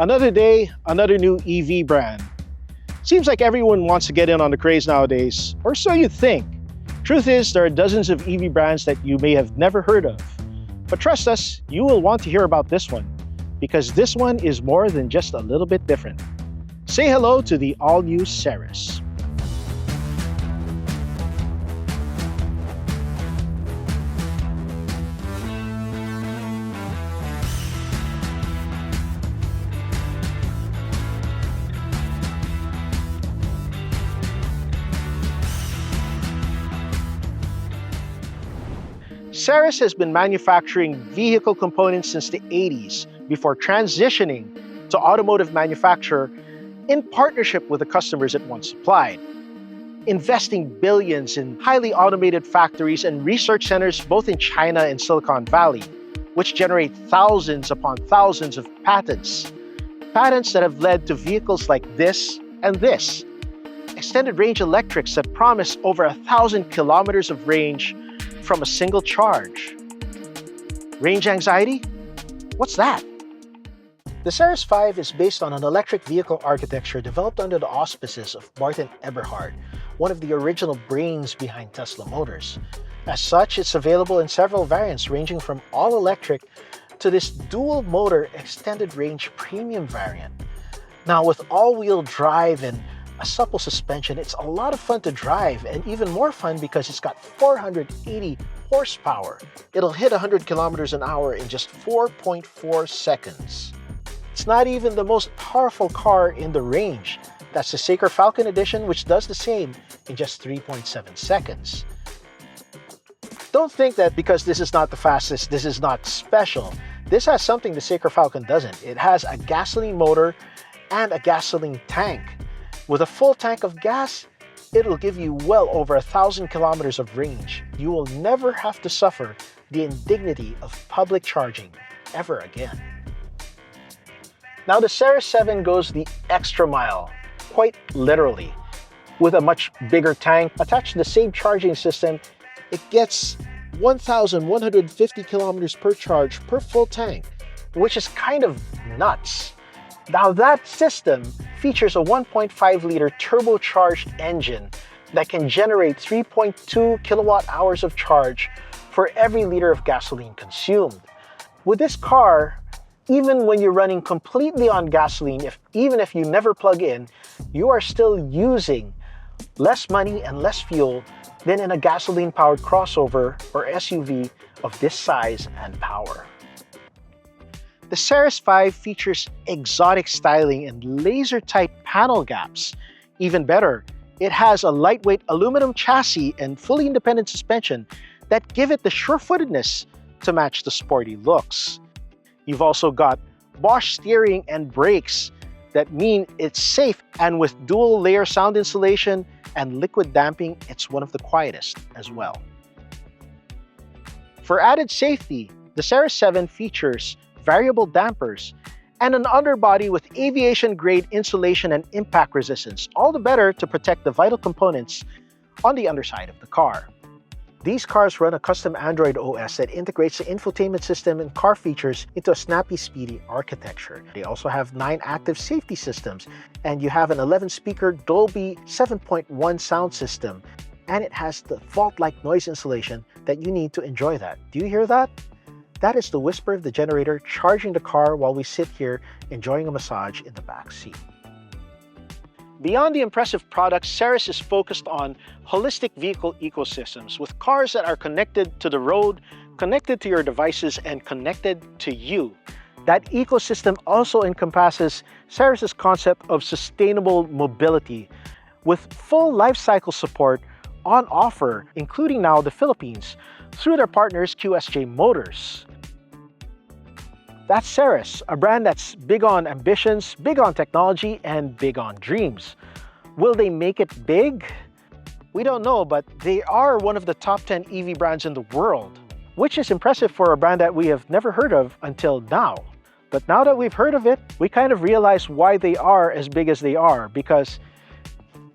Another day, another new EV brand. Seems like everyone wants to get in on the craze nowadays, or so you think. Truth is, there are dozens of EV brands that you may have never heard of. But trust us, you will want to hear about this one, because this one is more than just a little bit different. Say hello to the all-new Ceres. Ceres has been manufacturing vehicle components since the 80s before transitioning to automotive manufacture in partnership with the customers it once supplied, investing billions in highly automated factories and research centers both in China and Silicon Valley, which generate thousands upon thousands of patents. Patents that have led to vehicles like this and this. Extended range electrics that promise over 1,000 kilometers of range from a single charge. Range anxiety? What's that? The Ceres 5 is based on an electric vehicle architecture developed under the auspices of Martin Eberhard, one of the original brains behind Tesla Motors. As such, it's available in several variants ranging from all-electric to this dual-motor extended range premium variant. Now, with all-wheel drive and a supple suspension, it's a lot of fun to drive, and even more fun because it's got 480 horsepower. It'll hit 100 kilometers an hour in just 4.4 seconds. It's not even the most powerful car in the range. That's the Saker Falcon Edition, which does the same in just 3.7 seconds. Don't think that because this is not the fastest, this is not special. This has something the Saker Falcon doesn't. It has a gasoline motor and a gasoline tank. With a full tank of gas, it'll give you well over 1,000 kilometers of range. You will never have to suffer the indignity of public charging ever again. Now the Ceres 7 goes the extra mile, quite literally. With a much bigger tank attached to the same charging system, it gets 1,150 kilometers per charge per full tank, which is kind of nuts. Now that system features a 1.5-liter turbocharged engine that can generate 3.2 kilowatt hours of charge for every liter of gasoline consumed. With this car, even when you're running completely on gasoline, even if you never plug in, you are still using less money and less fuel than in a gasoline-powered crossover or SUV of this size and power. The Ceres 5 features exotic styling and laser-tight panel gaps. Even better, it has a lightweight aluminum chassis and fully independent suspension that give it the sure-footedness to match the sporty looks. You've also got Bosch steering and brakes that mean it's safe, and with dual-layer sound insulation and liquid damping, it's one of the quietest as well. For added safety, the Ceres 7 features variable dampers, and an underbody with aviation-grade insulation and impact resistance, all the better to protect the vital components on the underside of the car. These cars run a custom Android OS that integrates the infotainment system and car features into a snappy, speedy architecture. They also have 9 active safety systems, and you have an 11-speaker Dolby 7.1 sound system, and it has the vault-like noise insulation that you need to enjoy that. Do you hear that? That is the whisper of the generator charging the car while we sit here enjoying a massage in the back seat. Beyond the impressive products, Ceres is focused on holistic vehicle ecosystems with cars that are connected to the road, connected to your devices, and connected to you. That ecosystem also encompasses Ceres' concept of sustainable mobility with full lifecycle support on offer, including now the Philippines, through their partners QSJ Motors. That's Ceres, a brand that's big on ambitions, big on technology, and big on dreams. Will they make it big? We don't know, but they are one of the top 10 EV brands in the world, which is impressive for a brand that we have never heard of until now. But now that we've heard of it, we kind of realize why they are as big as they are, because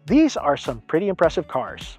these are some pretty impressive cars.